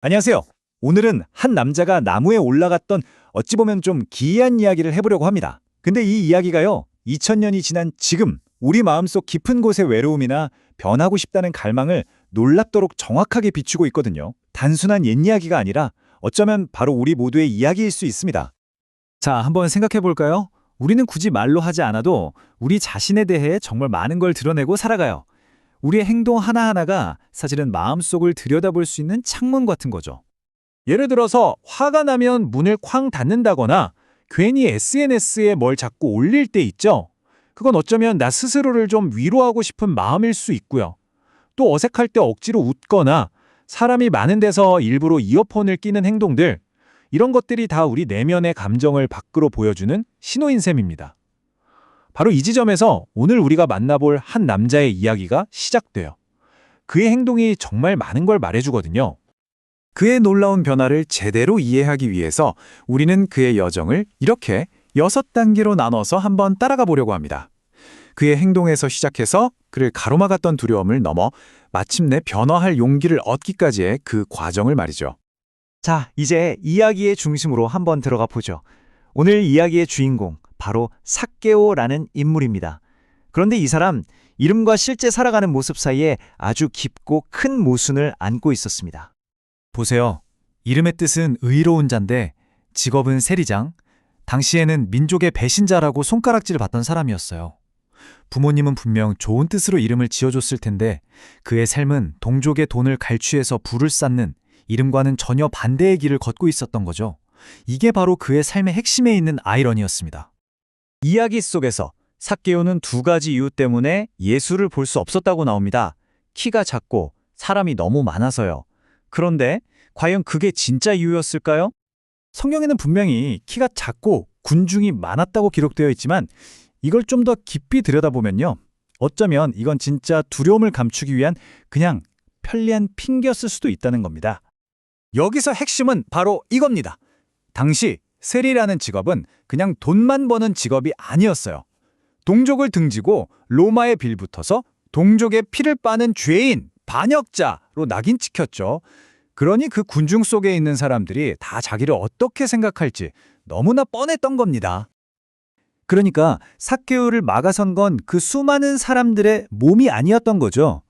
안녕하세요. 오늘은 한 남자가 나무에 올라갔던 어찌 보면 좀 기이한 이야기를 해보려고 합니다. 근데 이 이야기가요, 2000년이 지난 지금 우리 마음속 깊은 곳의 외로움이나 변하고 싶다는 갈망을 놀랍도록 정확하게 비추고 있거든요. 단순한 옛 이야기가 아니라 어쩌면 바로 우리 모두의 이야기일 수 있습니다. 자, 한번 생각해 볼까요? 우리는 굳이 말로 하지 않아도 우리 자신에 대해 정말 많은 걸 드러내고 살아가요. 우리의 행동 하나하나가 사실은 마음속을 들여다볼 수 있는 창문 같은 거죠. 예를 들어서 화가 나면 문을 쾅 닫는다거나 괜히 SNS에 뭘 자꾸 올릴 때 있죠. 그건 어쩌면 나 스스로를 좀 위로하고 싶은 마음일 수 있고요. 또 어색할 때 억지로 웃거나 사람이 많은 데서 일부러 이어폰을 끼는 행동들, 이런 것들이 다 우리 내면의 감정을 밖으로 보여주는 신호인 셈입니다. 바로 이 지점에서 오늘 우리가 만나볼 한 남자의 이야기가 시작돼요. 그의 행동이 정말 많은 걸 말해주거든요. 그의 놀라운 변화를 제대로 이해하기 위해서 우리는 그의 여정을 이렇게 6단계로 나눠서 한번 따라가 보려고 합니다. 그의 행동에서 시작해서 그를 가로막았던 두려움을 넘어 마침내 변화할 용기를 얻기까지의 그 과정을 말이죠. 자, 이제 이야기의 중심으로 한번 들어가 보죠. 오늘 이야기의 주인공, 바로 삭개오라는 인물입니다. 그런데 이 사람, 이름과 실제 살아가는 모습 사이에 아주 깊고 큰 모순을 안고 있었습니다. 보세요. 이름의 뜻은 의로운 자인데 직업은 세리장, 당시에는 민족의 배신자라고 손가락질을 받던 사람이었어요. 부모님은 분명 좋은 뜻으로 이름을 지어줬을 텐데 그의 삶은 동족의 돈을 갈취해서 부를 쌓는 이름과는 전혀 반대의 길을 걷고 있었던 거죠. 이게 바로 그의 삶의 핵심에 있는 아이러니였습니다. 이야기 속에서 삭개오는 두 가지 이유 때문에 예수를 볼 수 없었다고 나옵니다. 키가 작고 사람이 너무 많아서요. 그런데 과연 그게 진짜 이유였을까요? 성경에는 분명히 키가 작고 군중이 많았다고 기록되어 있지만 이걸 좀 더 깊이 들여다보면요. 어쩌면 이건 진짜 두려움을 감추기 위한 그냥 편리한 핑계였을 수도 있다는 겁니다. 여기서 핵심은 바로 이겁니다. 당시 세리라는 직업은 그냥 돈만 버는 직업이 아니었어요. 동족을 등지고 로마에 빌붙어서 동족의 피를 빠는 죄인, 반역자로 낙인 찍혔죠. 그러니 그 군중 속에 있는 사람들이 다 자기를 어떻게 생각할지 너무나 뻔했던 겁니다. 그러니까 삭개오를 막아선 건 그 수많은 사람들의 몸이 아니었던 거죠.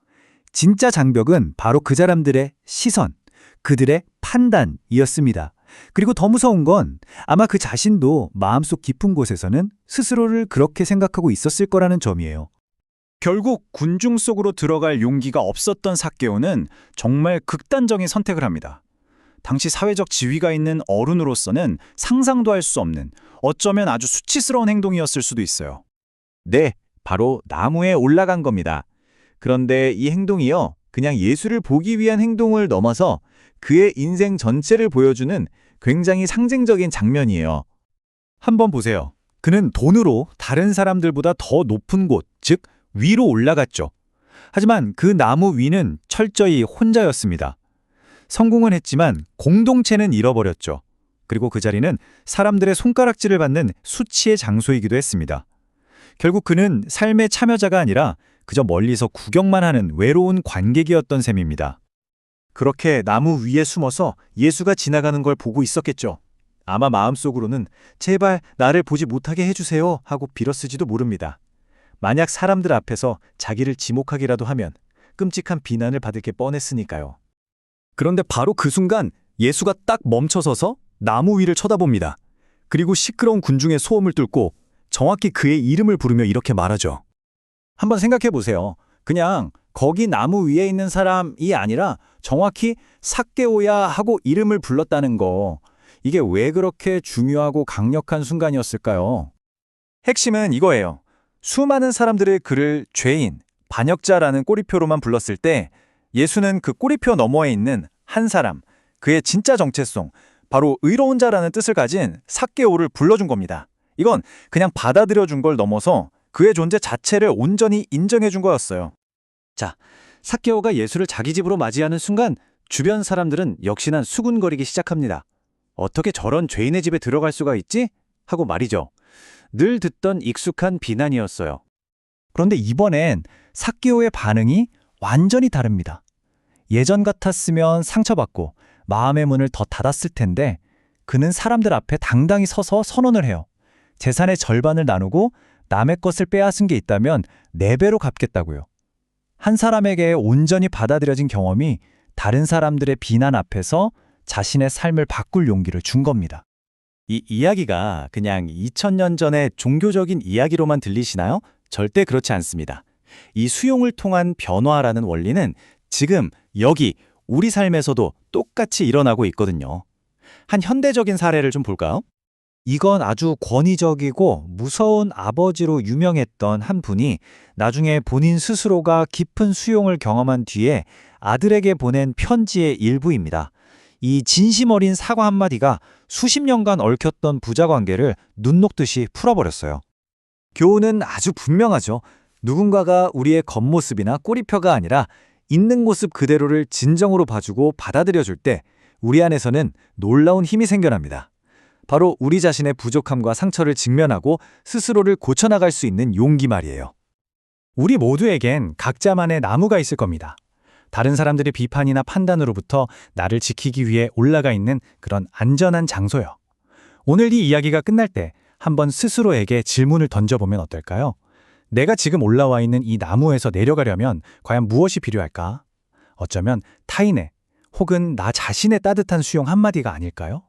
진짜 장벽은 바로 그 사람들의 시선, 그들의 판단이었습니다. 그리고 더 무서운 건 아마 그 자신도 마음속 깊은 곳에서는 스스로를 그렇게 생각하고 있었을 거라는 점이에요. 결국 군중 속으로 들어갈 용기가 없었던 삭개오는 정말 극단적인 선택을 합니다. 당시 사회적 지위가 있는 어른으로서는 상상도 할 수 없는 어쩌면 아주 수치스러운 행동이었을 수도 있어요. 네, 바로 나무에 올라간 겁니다. 그런데 이 행동이요, 그냥 예수를 보기 위한 행동을 넘어서 그의 인생 전체를 보여주는 굉장히 상징적인 장면이에요. 한번 보세요. 그는 돈으로 다른 사람들보다 더 높은 곳, 즉 위로 올라갔죠. 하지만 그 나무 위는 철저히 혼자였습니다. 성공은 했지만 공동체는 잃어버렸죠. 그리고 그 자리는 사람들의 손가락질을 받는 수치의 장소이기도 했습니다. 결국 그는 삶의 참여자가 아니라 그저 멀리서 구경만 하는 외로운 관객이었던 셈입니다. 그렇게 나무 위에 숨어서 예수가 지나가는 걸 보고 있었겠죠. 아마 마음속으로는 제발 나를 보지 못하게 해주세요 하고 빌었을지도 모릅니다. 만약 사람들 앞에서 자기를 지목하기라도 하면 끔찍한 비난을 받을 게 뻔했으니까요. 그런데 바로 그 순간 예수가 딱 멈춰서서 나무 위를 쳐다봅니다. 그리고 시끄러운 군중의 소음을 뚫고 정확히 그의 이름을 부르며 이렇게 말하죠. 한번 생각해 보세요. 그냥 거기 나무 위에 있는 사람이 아니라 정확히 삭개오야 하고 이름을 불렀다는 거. 이게 왜 그렇게 중요하고 강력한 순간이었을까요? 핵심은 이거예요. 수많은 사람들의 그를 죄인, 반역자라는 꼬리표로만 불렀을 때 예수는 그 꼬리표 너머에 있는 한 사람, 그의 진짜 정체성, 바로 의로운 자라는 뜻을 가진 삭개오를 불러준 겁니다. 이건 그냥 받아들여준 걸 넘어서 그의 존재 자체를 온전히 인정해준 거였어요. 자, 삭개오가 예수를 자기 집으로 맞이하는 순간 주변 사람들은 역시나 수군거리기 시작합니다. 어떻게 저런 죄인의 집에 들어갈 수가 있지? 하고 말이죠. 늘 듣던 익숙한 비난이었어요. 그런데 이번엔 삭개오의 반응이 완전히 다릅니다. 예전 같았으면 상처받고 마음의 문을 더 닫았을 텐데 그는 사람들 앞에 당당히 서서 선언을 해요. 재산의 절반을 나누고 남의 것을 빼앗은 게 있다면 4배로 갚겠다고요. 한 사람에게 온전히 받아들여진 경험이 다른 사람들의 비난 앞에서 자신의 삶을 바꿀 용기를 준 겁니다. 이 이야기가 그냥 2000년 전의 종교적인 이야기로만 들리시나요? 절대 그렇지 않습니다. 이 수용을 통한 변화라는 원리는 지금 여기 우리 삶에서도 똑같이 일어나고 있거든요. 한 현대적인 사례를 좀 볼까요? 이건 아주 권위적이고 무서운 아버지로 유명했던 한 분이 나중에 본인 스스로가 깊은 수용을 경험한 뒤에 아들에게 보낸 편지의 일부입니다. 이 진심 어린 사과 한마디가 수십 년간 얽혔던 부자 관계를 눈 녹듯이 풀어버렸어요. 교훈은 아주 분명하죠. 누군가가 우리의 겉모습이나 꼬리표가 아니라 있는 모습 그대로를 진정으로 봐주고 받아들여줄 때 우리 안에서는 놀라운 힘이 생겨납니다. 바로 우리 자신의 부족함과 상처를 직면하고 스스로를 고쳐나갈 수 있는 용기 말이에요. 우리 모두에겐 각자만의 나무가 있을 겁니다. 다른 사람들의 비판이나 판단으로부터 나를 지키기 위해 올라가 있는 그런 안전한 장소요. 오늘 이 이야기가 끝날 때 한번 스스로에게 질문을 던져보면 어떨까요? 내가 지금 올라와 있는 이 나무에서 내려가려면 과연 무엇이 필요할까? 어쩌면 타인의 혹은 나 자신의 따뜻한 수용 한마디가 아닐까요?